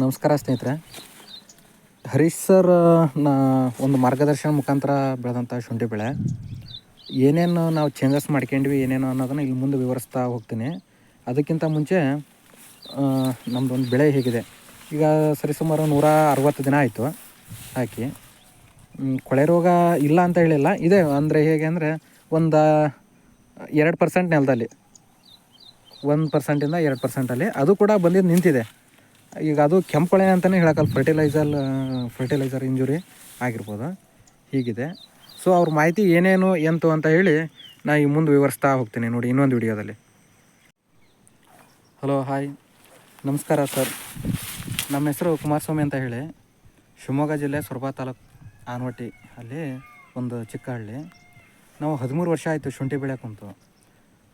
ನಮಸ್ಕಾರ ಸ್ನೇಹಿತರೆ. ಹರೀಶ್ ಸರ್ ನಾ ಒಂದು ಮಾರ್ಗದರ್ಶನ ಮುಖಾಂತರ ಬೆಳೆದಂಥ ಶುಂಠಿ ಬೆಳೆ ಏನೇನು ನಾವು ಚೇಂಜಸ್ ಮಾಡ್ಕೊಂಡ್ವಿ ಏನೇನು ಅನ್ನೋದನ್ನು ಇಲ್ಲಿ ಮುಂದೆ ವಿವರಿಸ್ತಾ ಹೋಗ್ತೀನಿ. ಅದಕ್ಕಿಂತ ಮುಂಚೆ ನಮ್ಮದೊಂದು ಬೆಳೆ ಹೇಗಿದೆ, ಈಗ ಸರಿಸುಮಾರು 160 ದಿನ ಆಯಿತು ಹಾಕಿ. ಕೊಳೆ ರೋಗ ಇಲ್ಲ ಅಂತ ಹೇಳಿಲ್ಲ, ಇದೆ. ಅಂದರೆ ಹೇಗೆ ಅಂದರೆ ಒಂದು 2% ನೆಲದಲ್ಲಿ, 1%ಇಂದ 2%ಅಲ್ಲಿ ಅದು ಕೂಡ ಬಂದಿದ್ದು ನಿಂತಿದೆ. ಈಗ ಅದು ಕೆಂಪು ಕೊಳೆ ಅಂತಲೇ ಹೇಳೋಕ್ಕಲ್ಲ, ಫರ್ಟಿಲೈಸರ್ ಇಂಜುರಿ ಆಗಿರ್ಬೋದು. ಹೀಗಿದೆ. ಸೊ ಅವ್ರ ಮಾಹಿತಿ ಏನೇನು ಎಂತು ಅಂತ ಹೇಳಿ ನಾ ಈ ಮುಂದೆ ವಿವರಿಸ್ತಾ ಹೋಗ್ತೀನಿ ನೋಡಿ ಇನ್ನೊಂದು ವಿಡಿಯೋದಲ್ಲಿ. ಹಲೋ, ಹಾಯ್, ನಮಸ್ಕಾರ ಸರ್. ನಮ್ಮ ಹೆಸರು ಕುಮಾರಸ್ವಾಮಿ ಅಂತ ಹೇಳಿ. ಶಿವಮೊಗ್ಗ ಜಿಲ್ಲೆ ಸೊರಬ ತಾಲೂಕು ಆನವಟ್ಟಿ ಅಲ್ಲಿ ಒಂದು ಚಿಕ್ಕ ಹಳ್ಳಿ. ನಾವು 13 ವರ್ಷ ಆಯಿತು ಶುಂಠಿ ಬೆಳೆ ಕುಂತು.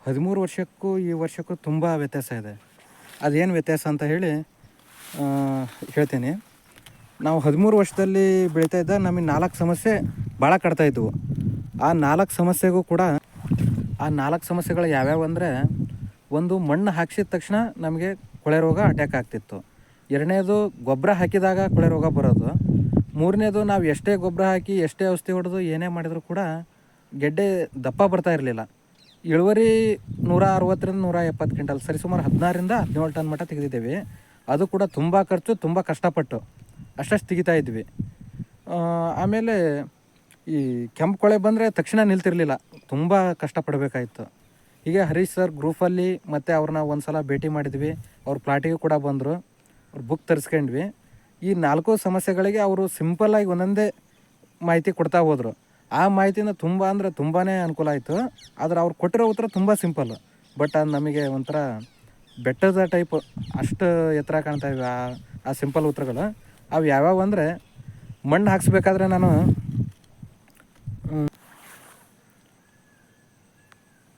13 ವರ್ಷಕ್ಕೂ ಈ ವರ್ಷಕ್ಕೂ ತುಂಬ ವ್ಯತ್ಯಾಸ ಇದೆ. ಅದೇನು ವ್ಯತ್ಯಾಸ ಅಂತ ಹೇಳಿ ಹೇಳ್ತೀನಿ. ನಾವು 13 ವರ್ಷದಲ್ಲಿ ಬೆಳೀತಾ ಇದ್ದ ನಮಗೆ 4 ಸಮಸ್ಯೆ ಭಾಳ ಕಾಡ್ತಾಯಿದ್ವು. ಆ 4 ಸಮಸ್ಯೆಗೂ ಕೂಡ ಆ 4 ಸಮಸ್ಯೆಗಳು ಯಾವ್ಯಾವು ಅಂದರೆ, ಒಂದು, ಮಣ್ಣು ಹಾಕಿಸಿದ ತಕ್ಷಣ ನಮಗೆ ಕೊಳೆ ರೋಗ ಅಟ್ಯಾಕ್ ಆಗ್ತಿತ್ತು. 2ನೇದು, ಗೊಬ್ಬರ ಹಾಕಿದಾಗ ಕೊಳೆ ರೋಗ ಬರೋದು. 3ನೇದು, ನಾವು ಎಷ್ಟೇ ಗೊಬ್ಬರ ಹಾಕಿ ಎಷ್ಟೇ ಔಷಧಿ ಹೊಡೆದು ಏನೇ ಮಾಡಿದರೂ ಕೂಡ ಗೆಡ್ಡೆ ದಪ್ಪ ಬರ್ತಾ ಇರಲಿಲ್ಲ. ಇಳುವರಿ 160ರಿಂದ 170 ಕ್ವಿಂಟಲ್, ಸರಿಸುಮಾರು 16ರಿಂದ 17 ಟನ್ ಮಟ್ಟ ತೆಗೆದಿದ್ದೇವೆ. ಅದು ಕೂಡ ತುಂಬ ಖರ್ಚು, ತುಂಬ ಕಷ್ಟಪಟ್ಟು ಅಷ್ಟಷ್ಟು ತೆಗಿತಾ ಇದ್ವಿ. ಆಮೇಲೆ ಈ ಕೆಂಪು ಕೊಳೆ ಬಂದರೆ ತಕ್ಷಣ ನಿಲ್ತಿರಲಿಲ್ಲ, ತುಂಬ ಕಷ್ಟಪಡಬೇಕಾಯಿತು. ಹೀಗೆ ಹರೀಶ್ ಸರ್ ಗ್ರೂಪಲ್ಲಿ ಮತ್ತು ಅವ್ರನ್ನ ಒಂದು ಸಲ ಭೇಟಿ ಮಾಡಿದ್ವಿ. ಅವ್ರ ಪ್ಲಾಟಿಗೂ ಕೂಡ ಬಂದರು, ಅವ್ರ ಬುಕ್ ತರಿಸ್ಕೊಂಡ್ವಿ. ಈ 4 ಸಮಸ್ಯೆಗಳಿಗೆ ಅವರು ಸಿಂಪಲ್ಲಾಗಿ ಒಂದೊಂದೇ ಮಾಹಿತಿ ಕೊಡ್ತಾ ಹೋದರು. ಆ ಮಾಹಿತಿಯಿಂದ ತುಂಬ ಅಂದರೆ ತುಂಬಾ ಅನುಕೂಲ ಆಯಿತು. ಆದರೆ ಅವ್ರು ಕೊಟ್ಟಿರೋ ಉತ್ತರ ತುಂಬ ಸಿಂಪಲ್ಲು, ಬಟ್ ಅದು ನಮಗೆ ಒಂಥರ ಬೆಟ್ಟದ ಟೈಪು, ಅಷ್ಟು ಎತ್ತರ ಕಾಣ್ತಾ ಇವೆ ಆ ಸಿಂಪಲ್ ಉತ್ತರಗಳು. ಅವು ಯಾವ್ಯಾವು ಅಂದರೆ, ಮಣ್ಣು ಹಾಕ್ಸ್ಬೇಕಾದ್ರೆ ನಾನು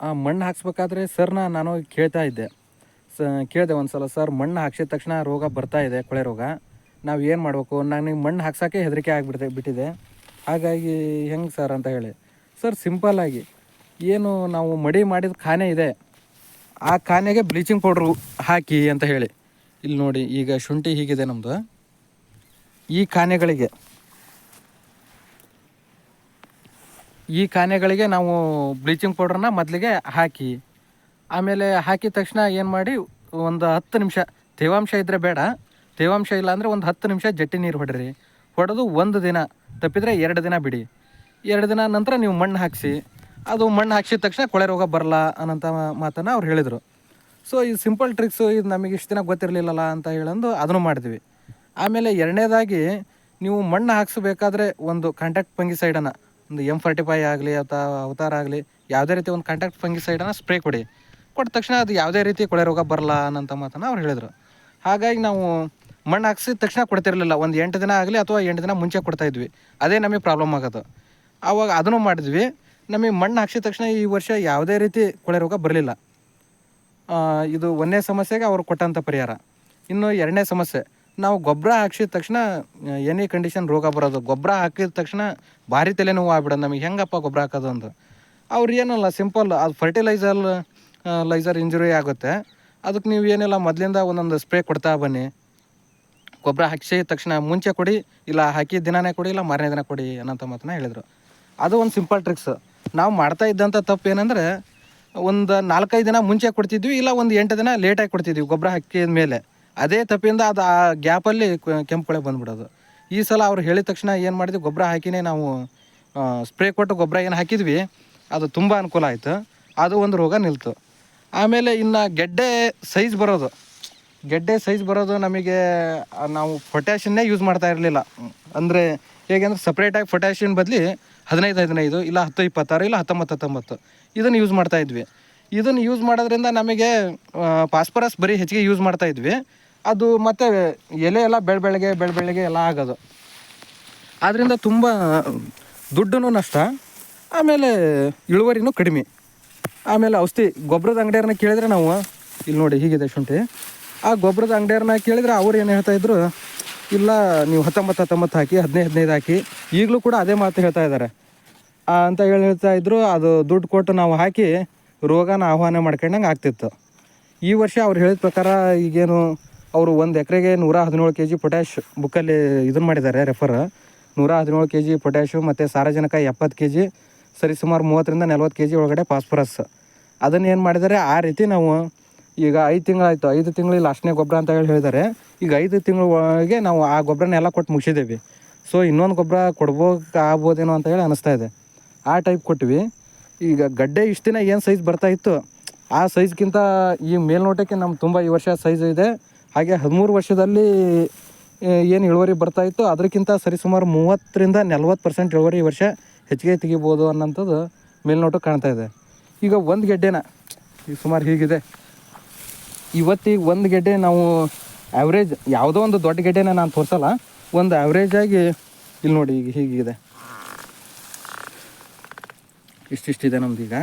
ಆ ಮಣ್ಣು ಹಾಕ್ಸ್ಬೇಕಾದ್ರೆ ಸರ್ನ ನಾನು ಕೇಳ್ತಾ ಇದ್ದೆ. ಕೇಳಿದೆ ಒಂದು ಸಲ, ಸರ್ ಮಣ್ಣು ಹಾಕ್ಸಿದ ತಕ್ಷಣ ರೋಗ ಬರ್ತಾ ಇದೆ, ಕೊಳೆ ರೋಗ, ನಾವು ಏನು ಮಾಡಬೇಕು? ನನಗೆ ಮಣ್ಣು ಹಾಕ್ಸೋಕ್ಕೆ ಹೆದರಿಕೆ ಬಿಟ್ಟಿದೆ, ಹಾಗಾಗಿ ಹೆಂಗೆ ಸರ್ ಅಂತ ಹೇಳಿ. ಸರ್ ಸಿಂಪಲ್ಲಾಗಿ, ಏನು ನಾವು ಮಡಿ ಮಾಡಿದ ಖಾನೆ ಇದೆ, ಆ ಖಾನೆಗೆ ಬ್ಲೀಚಿಂಗ್ ಪೌಡ್ರು ಹಾಕಿ ಅಂತ ಹೇಳಿ. ಇಲ್ಲಿ ನೋಡಿ, ಈಗ ಶುಂಠಿ ಹೀಗಿದೆ ನಮ್ಮದು. ಈ ಖಾನೆಗಳಿಗೆ ನಾವು ಬ್ಲೀಚಿಂಗ್ ಪೌಡ್ರನ್ನ ಮೊದಲಿಗೆ ಹಾಕಿ, ಆಮೇಲೆ ಹಾಕಿದ ತಕ್ಷಣ ಏನು ಮಾಡಿ, ಒಂದು 10 ನಿಮಿಷ, ತೇವಾಂಶ ಇದ್ದರೆ ಬೇಡ, ತೇವಾಂಶ ಇಲ್ಲ ಅಂದರೆ ಒಂದು 10 ನಿಮಿಷ ಜಟ್ಟಿ ನೀರು ಹೊಡೆದು 1 ದಿನ, ತಪ್ಪಿದರೆ 2 ದಿನ ಬಿಡಿ. 2 ದಿನ ನಂತರ ನೀವು ಮಣ್ಣು ಹಾಕಿಸಿ. ಅದು ಮಣ್ಣು ಹಾಕ್ಸಿದ ತಕ್ಷಣ ಕೊಳೆ ರೋಗ ಬರಲ್ಲ ಅನ್ನೋಂಥ ಮಾತನ್ನು ಅವ್ರು ಹೇಳಿದರು. ಸೊ ಈ ಸಿಂಪಲ್ ಟ್ರಿಕ್ಸು, ಇದು ನಮಗೆ ಇಷ್ಟು ದಿನ ಗೊತ್ತಿರಲಿಲ್ಲಲ್ಲ ಅಂತ ಹೇಳಂದು ಅದನ್ನು ಮಾಡಿದ್ವಿ. ಆಮೇಲೆ 2ನೇದಾಗಿ, ನೀವು ಮಣ್ಣು ಹಾಕ್ಸಬೇಕಾದ್ರೆ ಒಂದು ಕಾಂಟ್ಯಾಕ್ಟ್ ಫಂಗಿಸೈಡನ್ನು, ಒಂದು M45 ಆಗಲಿ ಅಥವಾ ಅವತಾರ ಆಗಲಿ, ಯಾವುದೇ ರೀತಿ ಒಂದು ಕಾಂಟ್ಯಾಕ್ಟ್ ಫಂಗಿಸೈಡನ್ನು ಸ್ಪ್ರೇ ಕೊಟ್ಟ ತಕ್ಷಣ ಅದು ಯಾವುದೇ ರೀತಿ ಕೊಳೆ ರೋಗ ಬರಲ್ಲ ಅನ್ನೋಂಥ ಮಾತನ್ನು ಅವ್ರು ಹೇಳಿದರು. ಹಾಗಾಗಿ ನಾವು ಮಣ್ಣು ಹಾಕ್ಸಿದ ತಕ್ಷಣ ಕೊಡ್ತಿರಲಿಲ್ಲ, ಒಂದು 8 ದಿನ ಆಗಲಿ ಅಥವಾ 8 ದಿನ ಮುಂಚೆ ಕೊಡ್ತಾಯಿದ್ವಿ. ಅದೇ ನಮಗೆ ಪ್ರಾಬ್ಲಮ್ ಆಗೋದು. ಆವಾಗ ಅದನ್ನು ಮಾಡಿದ್ವಿ. ನಮಗೆ ಮಣ್ಣು ಹಾಕ್ಸಿದ ತಕ್ಷಣ ಈ ವರ್ಷ ಯಾವುದೇ ರೀತಿ ಕೊಳೆ ರೋಗ ಬರಲಿಲ್ಲ. ಇದು 1ನೇ ಸಮಸ್ಯೆಗೆ ಅವರು ಕೊಟ್ಟಂಥ ಪರಿಹಾರ. ಇನ್ನು 2ನೇ ಸಮಸ್ಯೆ, ನಾವು ಗೊಬ್ಬರ ಹಾಕ್ಸಿದ ತಕ್ಷಣ ಎನಿ ಕಂಡೀಷನ್ ರೋಗ ಬರೋದು. ಗೊಬ್ಬರ ಹಾಕಿದ ತಕ್ಷಣ ಭಾರಿ ತಲೆನೋವು ಆಗ್ಬಿಡೋದು, ನಮಗೆ ಹೆಂಗಪ್ಪ ಗೊಬ್ಬರ ಹಾಕೋದು ಅಂತ. ಅವ್ರು ಏನಲ್ಲ, ಸಿಂಪಲ್, ಅದು ಫರ್ಟಿಲೈಸರ್ ಇಂಜುರಿ ಆಗುತ್ತೆ, ಅದಕ್ಕೆ ನೀವು ಏನಿಲ್ಲ, ಮೊದಲಿಂದ ಒಂದೊಂದು ಸ್ಪ್ರೇ ಕೊಡ್ತಾ ಬನ್ನಿ. ಗೊಬ್ಬರ ಹಾಕಿಸಿದ ತಕ್ಷಣ ಮುಂಚೆ ಕೊಡಿ, ಇಲ್ಲ ಹಾಕಿದ ದಿನವೇ ಕೊಡಿ, ಇಲ್ಲ ಮಾರನೇ ದಿನ ಕೊಡಿ ಅನ್ನೋಂಥ ಮಾತನ್ನ ಹೇಳಿದರು. ಅದು ಒಂದು ಸಿಂಪಲ್ ಟ್ರಿಕ್ಸ್. ನಾವು ಮಾಡ್ತಾ ಇದ್ದಂಥ ತಪ್ಪು ಏನಂದರೆ, ಒಂದು 4-5 ದಿನ ಮುಂಚೆ ಕೊಡ್ತಿದ್ವಿ, ಇಲ್ಲ ಒಂದು 8 ದಿನ ಲೇಟಾಗಿ ಕೊಡ್ತಿದ್ವಿ ಗೊಬ್ಬರ ಹಾಕಿದ ಮೇಲೆ. ಅದೇ ತಪ್ಪಿಂದ ಅದು ಆ ಗ್ಯಾಪಲ್ಲಿ ಕೆಂಪು ಕೊಳೆ ಬಂದುಬಿಡೋದು. ಈ ಸಲ ಅವ್ರು ಹೇಳಿದ ತಕ್ಷಣ ಏನು ಮಾಡಿದ್ವಿ, ಗೊಬ್ಬರ ಹಾಕಿನೇ ನಾವು ಸ್ಪ್ರೇ ಕೊಟ್ಟು ಗೊಬ್ಬರ ಏನು ಹಾಕಿದ್ವಿ, ಅದು ತುಂಬ ಅನುಕೂಲ ಆಯಿತು. ಅದು ಒಂದು ರೋಗ ನಿಲ್ತು. ಆಮೇಲೆ ಇನ್ನು ಗೆಡ್ಡೆ ಸೈಜ್ ಬರೋದು ನಮಗೆ, ನಾವು ಪೊಟ್ಯಾಷಿಯನ್ನೇ ಯೂಸ್ ಮಾಡ್ತಾ ಇರಲಿಲ್ಲ. ಅಂದರೆ ಹೇಗೆ ಅಂದರೆ, ಸಪ್ರೇಟಾಗಿ ಪೊಟ್ಯಾಷಿಯನ್ ಬದಲಿ 15-15 ಇಲ್ಲ 10-26 ಇಲ್ಲ 19-19 ಇದನ್ನು ಯೂಸ್ ಮಾಡ್ತಾಯಿದ್ವಿ. ಇದನ್ನು ಯೂಸ್ ಮಾಡೋದ್ರಿಂದ ನಮಗೆ ಫಾಸ್ಫರಸ್ ಬರೀ ಹೆಚ್ಚಿಗೆ ಯೂಸ್ ಮಾಡ್ತಾಯಿದ್ವಿ. ಅದು ಮತ್ತು ಎಲೆ ಎಲ್ಲ ಬೆಳಬೆಳಗ್ಗೆ ಎಲ್ಲ ಆಗೋದು. ಆದ್ದರಿಂದ ತುಂಬ ದುಡ್ಡು ನಷ್ಟ, ಆಮೇಲೆ ಇಳುವರಿನೂ ಕಡಿಮೆ. ಆಮೇಲೆ ಔಷಧಿ, ಗೊಬ್ಬರದ ಅಂಗಡಿಯವ್ರನ್ನ ಕೇಳಿದರೆ ನಾವು, ಇಲ್ಲಿ ನೋಡಿ ಹೀಗಿದೆ ಶುಂಠಿ, ಆ ಗೊಬ್ಬರದ ಅಂಗಡಿಯವ್ರನ್ನ ಕೇಳಿದರೆ ಅವ್ರು ಏನು ಹೇಳ್ತಾಯಿದ್ರು, ಇಲ್ಲ ನೀವು 19-19 ಹಾಕಿ, 15-15 ಹಾಕಿ, ಈಗಲೂ ಕೂಡ ಅದೇ ಮಾತು ಹೇಳ್ತಾ ಇದ್ದಾರೆ ಅಂತ ಹೇಳ್ತಾಯಿದ್ರು. ಅದು ದುಡ್ಡು ಕೊಟ್ಟು ನಾವು ಹಾಕಿ ರೋಗನ ಆಹ್ವಾನ ಮಾಡ್ಕೊಂಡಂಗೆ ಆಗ್ತಿತ್ತು. ಈ ವರ್ಷ ಅವ್ರು ಹೇಳಿದ ಪ್ರಕಾರ ಈಗೇನು ಅವರು ಒಂದು ಎಕರೆಗೆ 117 kg ಪೊಟ್ಯಾಶ್ ಬುಕ್ಕಲ್ಲಿ ಇದನ್ನು ಮಾಡಿದ್ದಾರೆ ರೆಫರ್. 117 kg ಪೊಟ್ಯಾಶು ಮತ್ತು ಸಾರಜನಕ 70 kg, ಸರಿಸುಮಾರು 30 ರಿಂದ 40 kg ಒಳಗಡೆ ಫಾಸ್ಫರಸ್. ಅದನ್ನು ಏನು ಮಾಡಿದ್ದಾರೆ, ಆ ರೀತಿ ನಾವು ಈಗ 5 ತಿಂಗಳಾಯಿತು, 5 ತಿಂಗಳಿಗೆ ಲಾಸ್ಟ್ನೇ ಗೊಬ್ಬರ ಅಂತ ಹೇಳಿದ್ದಾರೆ. ಈಗ 5 ತಿಂಗಳ ಒಳಗೆ ನಾವು ಆ ಗೊಬ್ಬರನೆಲ್ಲ ಕೊಟ್ಟು ಮುಗಿಸಿದ್ದೇವೆ. ಸೊ ಇನ್ನೊಂದು ಗೊಬ್ಬರ ಆಗ್ಬೋದೇನೋ ಅಂತ ಹೇಳಿ ಅನ್ನಿಸ್ತಾ ಇದೆ. ಆ ಟೈಪ್ ಕೊಟ್ವಿ. ಈಗ ಗಡ್ಡೆ ಇಷ್ಟು ದಿನ ಏನು ಸೈಜ್ ಬರ್ತಾಯಿತ್ತು ಆ ಸೈಜ್ಗಿಂತ ಈ ಮೇಲ್ನೋಟಕ್ಕೆ ನಮ್ಮ ತುಂಬ ಈ ವರ್ಷ ಸೈಜ್ ಇದೆ. ಹಾಗೆ 13 ವರ್ಷದಲ್ಲಿ ಏನು ಇಳುವರಿ ಬರ್ತಾಯಿತ್ತು ಅದಕ್ಕಿಂತ ಸರಿಸುಮಾರು 30 ರಿಂದ 40% ಇಳುವರಿ ಈ ವರ್ಷ ಹೆಚ್ಚಿಗೆ ತೆಗಿಬೋದು ಅನ್ನೋಂಥದ್ದು ಮೇಲ್ನೋಟಕ್ಕೆ ಕಾಣ್ತಾ ಇದೆ. ಈಗ ಒಂದು ಗೆಡ್ಡೆನ ಈಗ ಸುಮಾರು ಹೀಗಿದೆ. ಇವತ್ತಿಗೆ ಒಂದು ಗೆಡ್ಡೆ ನಾವು ಆ್ಯಾವ್ರೇಜ್, ಯಾವುದೋ ಒಂದು ದೊಡ್ಡ ಗೆಡ್ಡೆನ ನಾನು ತೋರಿಸಲ್ಲ, ಒಂದು ಆ್ಯಾವ್ರೇಜಾಗಿ ಇಲ್ಲಿ ನೋಡಿ ಈಗ ಹೀಗಿದೆ. ಇಷ್ಟಿದೆ ನಮ್ದು. ಈಗ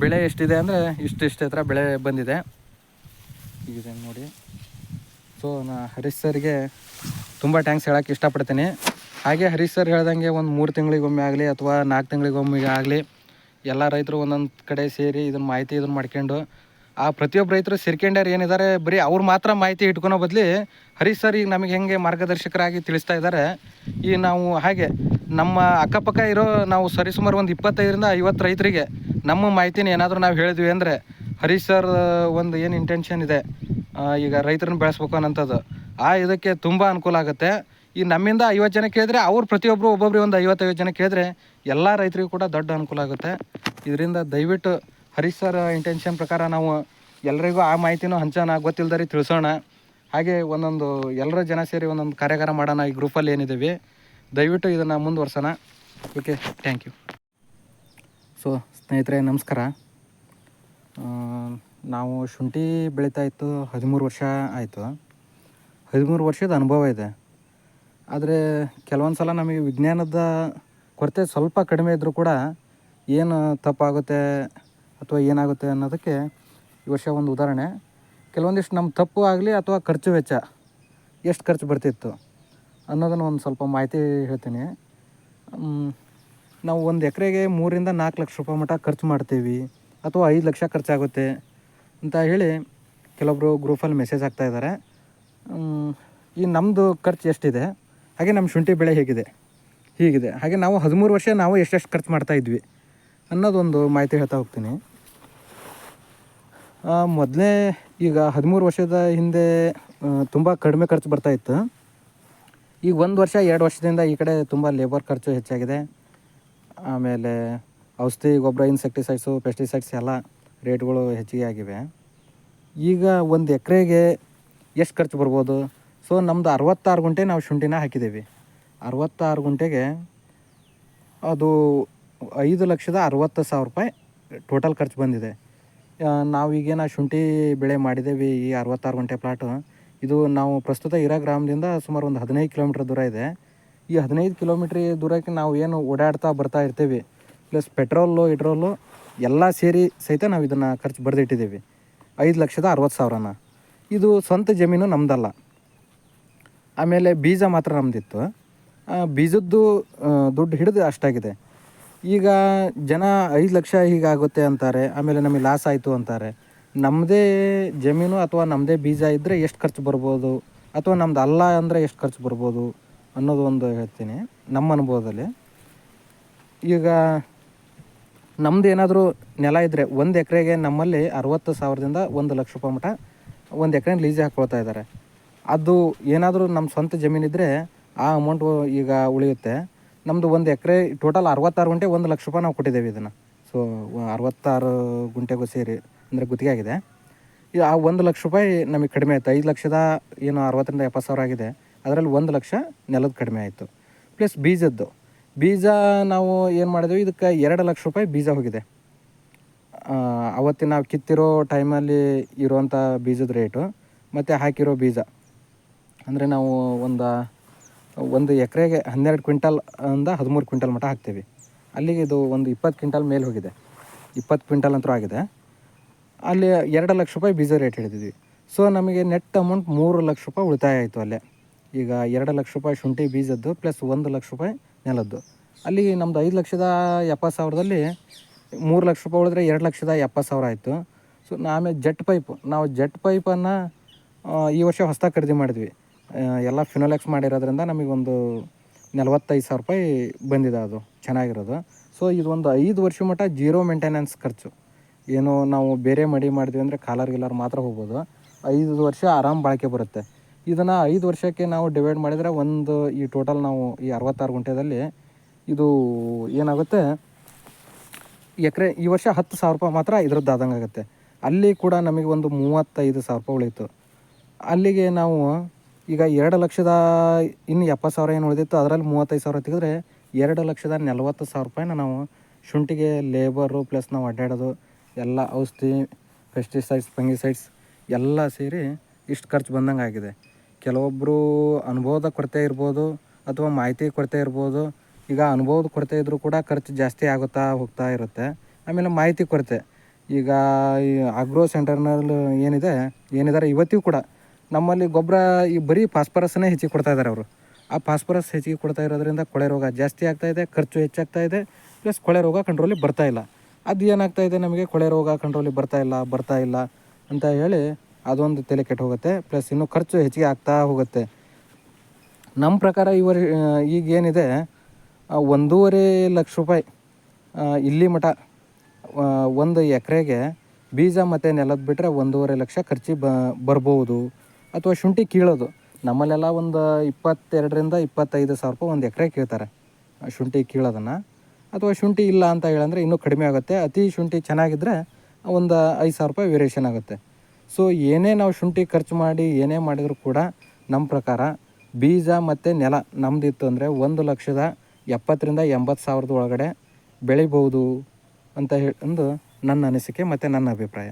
ಬೆಳೆ ಎಷ್ಟಿದೆ ಅಂದರೆ ಇಷ್ಟು ಹತ್ರ ಬೆಳೆ ಬಂದಿದೆ. ಹೀಗಿದೆ ನೋಡಿ. ಸೊ ನಾನು ಹರೀಶ್ ಸರ್ಗೆ ತುಂಬ ಟ್ಯಾಂಕ್ಸ್ ಹೇಳೋಕ್ಕೆ ಇಷ್ಟಪಡ್ತೀನಿ. ಹಾಗೆ ಹರೀಶ್ ಸರ್ ಹೇಳ್ದಂಗೆ ಒಂದು 3 ತಿಂಗಳಿಗೊಮ್ಮೆ ಆಗಲಿ ಅಥವಾ 4 ತಿಂಗಳಿಗೊಮ್ಮೆ ಆಗಲಿ ಎಲ್ಲ ರೈತರು ಒಂದೊಂದು ಕಡೆ ಸೇರಿ ಇದನ್ನು ಮಾಹಿತಿ ಮಾಡ್ಕೊಂಡು, ಆ ಪ್ರತಿಯೊಬ್ಬ ರೈತರು ಸೇರ್ಕೊಂಡ್ಯಾರು ಏನಿದ್ದಾರೆ, ಬರೀ ಅವ್ರು ಮಾತ್ರ ಮಾಹಿತಿ ಇಟ್ಕೊಳೋ ಬದಲಿ ಹರೀಶ್ ಸರ್ ಈಗ ನಮಗೆ ಹೆಂಗೆ ಮಾರ್ಗದರ್ಶಕರಾಗಿ ತಿಳಿಸ್ತಾ ಇದ್ದಾರೆ, ಈ ನಾವು ಹಾಗೆ ನಮ್ಮ ಅಕ್ಕಪಕ್ಕ ಇರೋ ನಾವು ಸರಿಸುಮಾರು ಒಂದು 25 ರಿಂದ 50 ರೈತರಿಗೆ ನಮ್ಮ ಮಾಹಿತಿನ ಏನಾದರೂ ನಾವು ಹೇಳಿದ್ವಿ ಅಂದರೆ, ಹರೀಶ್ ಸರ್ ಒಂದು ಏನು ಇಂಟೆನ್ಷನ್ ಇದೆ ಈಗ ರೈತರನ್ನ ಬೆಳೆಸ್ಬೇಕು ಅನ್ನೋಂಥದ್ದು, ಆ ಇದಕ್ಕೆ ತುಂಬ ಅನುಕೂಲ ಆಗುತ್ತೆ. ಈ ನಮ್ಮಿಂದ 50 ಜನ ಕೇಳಿದ್ರೆ ಅವ್ರು ಪ್ರತಿಯೊಬ್ಬರು ಒಬ್ಬೊಬ್ಬರು ಒಂದು 50 ಜನ ಕೇಳಿದ್ರೆ ಎಲ್ಲ ರೈತರಿಗೂ ಕೂಡ ದೊಡ್ಡ ಅನುಕೂಲ ಆಗುತ್ತೆ. ಇದರಿಂದ ದಯವಿಟ್ಟು ಹರೀಶ್ ಸರ್ ಇಂಟೆನ್ಷನ್ ಪ್ರಕಾರ ನಾವು ಎಲ್ಲರಿಗೂ ಆ ಮಾಹಿತಿನೂ ಹಂಚೋಣ, ಗೊತ್ತಿಲ್ದರಿ ತಿಳಿಸೋಣ. ಹಾಗೆ ಒಂದೊಂದು ಎಲ್ಲರ ಜನ ಸೇರಿ ಒಂದೊಂದು ಕಾರ್ಯಾಗಾರ ಮಾಡೋಣ ಈ ಗ್ರೂಪಲ್ಲಿ ಏನಿದ್ದೀವಿ. ದಯವಿಟ್ಟು ಇದನ್ನು ಮುಂದುವರ್ಸೋಣ. Okay, thank you. ಸೊ ಸ್ನೇಹಿತರೆ ನಮಸ್ಕಾರ. ನಾವು ಶುಂಠಿ ಬೆಳೀತಾ ಇತ್ತು 13 ವರ್ಷ ಆಯಿತು. 13 ವರ್ಷದ ಅನುಭವ ಇದೆ. ಆದರೆ ಕೆಲವೊಂದು ಸಲ ನಮಗೆ ವಿಜ್ಞಾನದ ಕೊರತೆ ಸ್ವಲ್ಪ ಕಡಿಮೆ ಇದ್ದರೂ ಕೂಡ ಏನು ತಪ್ಪಾಗುತ್ತೆ ಅಥವಾ ಏನಾಗುತ್ತೆ ಅನ್ನೋದಕ್ಕೆ ಈ ವರ್ಷ ಒಂದು ಉದಾಹರಣೆ. ಕೆಲವೊಂದಿಷ್ಟು ನಮ್ಮ ತಪ್ಪು ಆಗಲಿ ಅಥವಾ ಖರ್ಚು ವೆಚ್ಚ ಎಷ್ಟು ಖರ್ಚು ಬರ್ತಿತ್ತು ಅನ್ನೋದನ್ನು ಒಂದು ಸ್ವಲ್ಪ ಮಾಹಿತಿ ಹೇಳ್ತೀನಿ. ನಾವು ಒಂದು ಎಕರೆಗೆ 3 ರಿಂದ 4 ಲಕ್ಷ ರೂಪಾಯಿ ಮಟ್ಟ ಖರ್ಚು ಮಾಡ್ತೀವಿ ಅಥವಾ 5 ಲಕ್ಷ ಖರ್ಚಾಗುತ್ತೆ ಅಂತ ಹೇಳಿ ಕೆಲವೊಬ್ಬರು ಗ್ರೂಪಲ್ಲಿ ಮೆಸೇಜ್ ಹಾಕ್ತಾಯಿದ್ದಾರೆ. ಈ ನಮ್ಮದು ಖರ್ಚು ಎಷ್ಟಿದೆ, ಹಾಗೆ ನಮ್ಮ ಶುಂಠಿ ಬೆಳೆ ಹೇಗಿದೆ, ಹೀಗಿದೆ. ಹಾಗೆ ನಾವು 13 ವರ್ಷ ನಾವು ಎಷ್ಟೆಷ್ಟು ಖರ್ಚು ಮಾಡ್ತಾಯಿದ್ವಿ ಅನ್ನೋದೊಂದು ಮಾಹಿತಿ ಹೇಳ್ತಾ ಹೋಗ್ತೀನಿ. ಮೊದಲೇ ಈಗ 13 ವರ್ಷದ ಹಿಂದೆ ತುಂಬ ಕಡಿಮೆ ಖರ್ಚು ಬರ್ತಾಯಿತ್ತು. ಈಗ 1 ವರ್ಷ 2 ವರ್ಷದಿಂದ ಈ ಕಡೆ ತುಂಬ ಲೇಬರ್ ಖರ್ಚು ಹೆಚ್ಚಾಗಿದೆ. ಆಮೇಲೆ ಔಷಧಿ ಗೊಬ್ಬರ, ಇನ್ಸೆಕ್ಟಿಸೈಡ್ಸು, ಪೆಸ್ಟಿಸೈಡ್ಸ್ ಎಲ್ಲ ರೇಟ್ಗಳು ಹೆಚ್ಚಿಗೆ ಆಗಿವೆ. ಈಗ ಒಂದು ಎಕರೆಗೆ ಎಷ್ಟು ಖರ್ಚು ಬರ್ಬೋದು? ಸೊ ನಮ್ಮದು 66 ಗುಂಟೆ ನಾವು ಶುಂಠಿನ ಹಾಕಿದ್ದೀವಿ. 66 ಗುಂಟೆಗೆ ಅದು 5,60,000 ರೂಪಾಯಿ ಟೋಟಲ್ ಖರ್ಚು ಬಂದಿದೆ. ನಾವೀಗೇನು ಶುಂಠಿ ಬೆಳೆ ಮಾಡಿದ್ದೇವೆ ಈ 66 ಗುಂಟೆ ಪ್ಲಾಟು, ಇದು ನಾವು ಪ್ರಸ್ತುತ ಇರೋ ಗ್ರಾಮದಿಂದ ಸುಮಾರು ಒಂದು 15 ಕಿಲೋಮೀಟ್ರ್ ದೂರ ಇದೆ. ಈ 15 ಕಿಲೋಮೀಟ್ರ್ ದೂರಕ್ಕೆ ನಾವು ಏನು ಓಡಾಡ್ತಾ ಬರ್ತಾ ಇರ್ತೀವಿ, ಪ್ಲಸ್ ಪೆಟ್ರೋಲು ಇಟ್ರೋಲು ಎಲ್ಲ ಸೇರಿ ಸಹಿತ ನಾವು ಇದನ್ನು ಖರ್ಚು ಬರೆದಿಟ್ಟಿದ್ದೀವಿ 5,60,000. ಇದು ಸ್ವಂತ ಜಮೀನು ನಮ್ಮದಲ್ಲ. ಆಮೇಲೆ ಬೀಜ ಮಾತ್ರ ನಮ್ಮದಿತ್ತು. ಬೀಜದ್ದು ದುಡ್ಡು ಹಿಡಿದು ಅಷ್ಟಾಗಿದೆ. ಈಗ ಜನ 5 ಲಕ್ಷ ಹೀಗಾಗುತ್ತೆ ಅಂತಾರೆ, ಆಮೇಲೆ ನಮಗೆ ಲಾಸ್ ಆಯಿತು ಅಂತಾರೆ. ನಮ್ಮದೇ ಜಮೀನು ಅಥವಾ ನಮ್ಮದೇ ಬೀಜ ಇದ್ದರೆ ಎಷ್ಟು ಖರ್ಚು ಬರ್ಬೋದು, ಅಥವಾ ನಮ್ದು ಅಲ್ಲ ಅಂದರೆ ಎಷ್ಟು ಖರ್ಚು ಬರ್ಬೋದು ಅನ್ನೋದು ಒಂದು ಹೇಳ್ತೀನಿ ನಮ್ಮ ಅನುಭವದಲ್ಲಿ. ಈಗ ನಮ್ಮದು ಏನಾದರೂ ನೆಲ ಇದ್ದರೆ 1 ಎಕರೆಗೆ ನಮ್ಮಲ್ಲಿ 60,000ದಿಂದ 1 ಲಕ್ಷ ರೂಪಾಯಿ ಮಟ್ಟ 1 ಎಕರೆ ಲೀಸಿಗೆ ಹಾಕ್ಕೊಳ್ತಾ ಇದ್ದಾರೆ. ಅದು ಏನಾದರೂ ನಮ್ಮ ಸ್ವಂತ ಜಮೀನಿದ್ದರೆ ಆ ಅಮೌಂಟು ಈಗ ಉಳಿಯುತ್ತೆ. ನಮ್ಮದು 1 ಎಕರೆ ಟೋಟಲ್ 66 ಗುಂಟೆ 1 ಲಕ್ಷ ರೂಪಾಯಿ ನಾವು ಕೊಟ್ಟಿದ್ದೇವೆ ಇದನ್ನು. ಸೊ 66 ಗುಂಟೆಗೂ ಸೇರಿ ಅಂದರೆ ಗುತ್ತಿಗೆ ಆಗಿದೆ. ಆ 1 ಲಕ್ಷ ರೂಪಾಯಿ ನಮಗೆ ಕಡಿಮೆ ಆಯಿತು. 5 ಲಕ್ಷದ ಏನು 60 ರಿಂದ 70 ಸಾವಿರ ಆಗಿದೆ, ಅದರಲ್ಲಿ 1 ಲಕ್ಷ ನೆಲದ ಕಡಿಮೆ ಆಯಿತು. ಪ್ಲಸ್ ಬೀಜ ನಾವು ಏನು ಮಾಡಿದ್ವಿ, ಇದಕ್ಕೆ 2 ಲಕ್ಷ ರೂಪಾಯಿ ಬೀಜ ಹೋಗಿದೆ. ಅವತ್ತಿನ ನಾವು ಕಿತ್ತಿರೋ ಟೈಮಲ್ಲಿ ಇರುವಂಥ ಬೀಜದ ರೇಟು ಮತ್ತು ಹಾಕಿರೋ ಬೀಜ ಅಂದರೆ ನಾವು ಒಂದು ಎಕರೆಗೆ 12 ಕ್ವಿಂಟಲ್ ಇಂದ 13 ಕ್ವಿಂಟಲ್ ಮಟ್ಟ ಹಾಕ್ತೀವಿ. ಅಲ್ಲಿಗೆ ಇದು ಒಂದು 20 ಕ್ವಿಂಟಲ್ ಮೇಲೆ ಹೋಗಿದೆ, 20 ಕ್ವಿಂಟಲ್ ಅಂತೂ ಆಗಿದೆ. ಅಲ್ಲಿ 2 ಲಕ್ಷ ರೂಪಾಯಿ ಬೀಜ ರೇಟ್ ಹಿಡಿದಿದ್ವಿ. ಸೊ ನಮಗೆ ನೆಟ್ ಅಮೌಂಟ್ 3 ಲಕ್ಷ ರೂಪಾಯಿ ಉಳಿತಾಯ ಆಯಿತು ಅಲ್ಲೇ. ಈಗ 2 ಲಕ್ಷ ರೂಪಾಯಿ ಶುಂಠಿ ಬೀಜದ್ದು ಪ್ಲಸ್ 1 ಲಕ್ಷ ರೂಪಾಯಿ ನೆಲದ್ದು. ಅಲ್ಲಿ ನಮ್ಮದು 5,70,000ದಲ್ಲಿ 3 ಲಕ್ಷ ರೂಪಾಯಿ ಉಳಿದ್ರೆ 2,70,000 ಆಯಿತು. ಸೊ ಆಮೇಲೆ ಜೆಟ್ ಪೈಪನ್ನು ಈ ವರ್ಷ ಹೊಸ್ದಾಗಿ ಖರೀದಿ ಮಾಡಿದ್ವಿ. ಎಲ್ಲ ಫಿನೋಲೆಕ್ಸ್ ಮಾಡಿರೋದ್ರಿಂದ ನಮಗೊಂದು 45,000 ರೂಪಾಯಿ ಬಂದಿದೆ, ಅದು ಚೆನ್ನಾಗಿರೋದು. ಸೊ ಇದೊಂದು 5 ವರ್ಷ ಮಟ್ಟ ಜೀರೋ ಮೇಂಟೆನೆನ್ಸ್ ಖರ್ಚು. ಏನು ನಾವು ಬೇರೆ ಮಡಿ ಮಾಡಿದ್ವಿ ಅಂದರೆ ಕಾಲರ್ ಮಾತ್ರ ಹೋಗ್ಬೋದು. 5 ವರ್ಷ ಆರಾಮ್ ಬಾಳಿಕೆ ಬರುತ್ತೆ. ಇದನ್ನು 5 ವರ್ಷಕ್ಕೆ ನಾವು ಡಿವೈಡ್ ಮಾಡಿದರೆ ಈ ಟೋಟಲ್ ನಾವು ಈ 66 ಗುಂಟೆದಲ್ಲಿ ಇದು ಏನಾಗುತ್ತೆ, ಎಕರೆ ಈ ವರ್ಷ 10,000 ರೂಪಾಯಿ ಮಾತ್ರ ಇದ್ರದ್ದು ಆದಂಗೆ ಆಗುತ್ತೆ. ಅಲ್ಲಿ ಕೂಡ ನಮಗೆ ಒಂದು 35,000 ರೂಪಾಯಿ ಉಳೀತು. ಅಲ್ಲಿಗೆ ನಾವು ಈಗ 2,70,000 ಏನು ಉಳಿದಿತ್ತು, ಅದರಲ್ಲಿ 35,000 ತೆಗೆದ್ರೆ 2,40,000 ರೂಪಾಯಿನ ನಾವು ಶುಂಠಿಗೆ ಲೇಬರು ಪ್ಲಸ್ ನಾವು ಅಡ್ಡಾಡೋದು ಎಲ್ಲ ಔಷಧಿ, ಪೆಸ್ಟಿಸೈಡ್ಸ್, ಫಂಗಿಸೈಡ್ಸ್ ಎಲ್ಲ ಸೇರಿ ಇಷ್ಟು ಖರ್ಚು ಬಂದಂಗೆ ಆಗಿದೆ. ಕೆಲವೊಬ್ಬರು ಅನುಭವದ ಕೊರತೆ ಇರ್ಬೋದು ಅಥವಾ ಮಾಹಿತಿ ಕೊರತೆ ಇರ್ಬೋದು. ಈಗ ಅನುಭವದ ಕೊರತೆ ಇದ್ದರೂ ಕೂಡ ಖರ್ಚು ಜಾಸ್ತಿ ಹೋಗ್ತಾ ಇರುತ್ತೆ. ಆಮೇಲೆ ಮಾಹಿತಿ ಕೊರತೆ, ಈಗ ಈ ಆಗ್ರೋ ಸೆಂಟರ್ನಲ್ಲಿ ಏನಿದ್ದಾರೆ ಇವತ್ತಿಗೂ ಕೂಡ ನಮ್ಮಲ್ಲಿ ಗೊಬ್ಬರ ಈ ಬರೀ ಫಾಸ್ಫರಸ್ಸನ್ನೇ ಹೆಚ್ಚಿಗೆ ಕೊಡ್ತಾಯಿದ್ದಾರೆ ಅವರು. ಆ ಫಾಸ್ಫರಸ್ ಹೆಚ್ಚಿಗೆ ಕೊಡ್ತಾ ಇರೋದ್ರಿಂದ ಕೊಳೆ ರೋಗ ಜಾಸ್ತಿ ಆಗ್ತಾಯಿದೆ, ಖರ್ಚು ಹೆಚ್ಚಾಗ್ತಾಯಿದೆ, ಪ್ಲಸ್ ಕೊಳೆ ರೋಗ ಕಂಟ್ರೋಲಿಗೆ ಬರ್ತಾಯಿಲ್ಲ. ಅದು ಏನಾಗ್ತಾಯಿದೆ, ನಮಗೆ ಕೊಳೆ ರೋಗ ಕಂಟ್ರೋಲಿಗೆ ಬರ್ತಾ ಇಲ್ಲ ಅಂತ ಹೇಳಿ ಅದೊಂದು ತಲೆ ಕೆಟ್ಟು ಹೋಗುತ್ತೆ. ಪ್ಲಸ್ ಇನ್ನೂ ಖರ್ಚು ಹೆಚ್ಚಿಗೆ ಆಗ್ತಾ ಹೋಗುತ್ತೆ. ನಮ್ಮ ಪ್ರಕಾರ ಈಗೇನಿದೆ 1,50,000 ರೂಪಾಯಿ ಇಲ್ಲಿ ಮಠ ಒಂದು ಎಕರೆಗೆ ಬೀಜ ಮತ್ತು ನೆಲದ ಬಿಟ್ಟರೆ 1,50,000 ಲಕ್ಷ ಖರ್ಚಿಗೆ ಬರ್ಬೋದು. ಅಥವಾ ಶುಂಠಿ ಕೀಳೋದು, ನಮ್ಮಲ್ಲೆಲ್ಲ ಒಂದು 22,000-25,000 ರೂಪಾಯಿ ಒಂದು ಎಕರೆ ಕೀಳ್ತಾರೆ ಶುಂಠಿ ಕೀಳೋದನ್ನು. ಅಥವಾ ಶುಂಠಿ ಇಲ್ಲ ಅಂತ ಹೇಳಂದರೆ ಇನ್ನೂ ಕಡಿಮೆ ಆಗುತ್ತೆ. ಅತಿ ಶುಂಠಿ ಚೆನ್ನಾಗಿದ್ದರೆ ಒಂದು 5,000 ರೂಪಾಯಿ ವೇರಿಯೇಷನ್ ಆಗುತ್ತೆ. ಸೊ ಏನೇ ನಾವು ಶುಂಠಿ ಖರ್ಚು ಮಾಡಿ ಏನೇ ಮಾಡಿದರೂ ಕೂಡ ನಮ್ಮ ಪ್ರಕಾರ ಬೀಜ ಮತ್ತು ನೆಲ ನಮ್ಮದಿತ್ತು ಅಂದರೆ 1,70,000-80,000 ಒಳಗಡೆ ಬೆಳಿಬೋದು ಅಂತ ಒಂದು ನನ್ನ ಅನಿಸಿಕೆ ಮತ್ತು ನನ್ನ ಅಭಿಪ್ರಾಯ.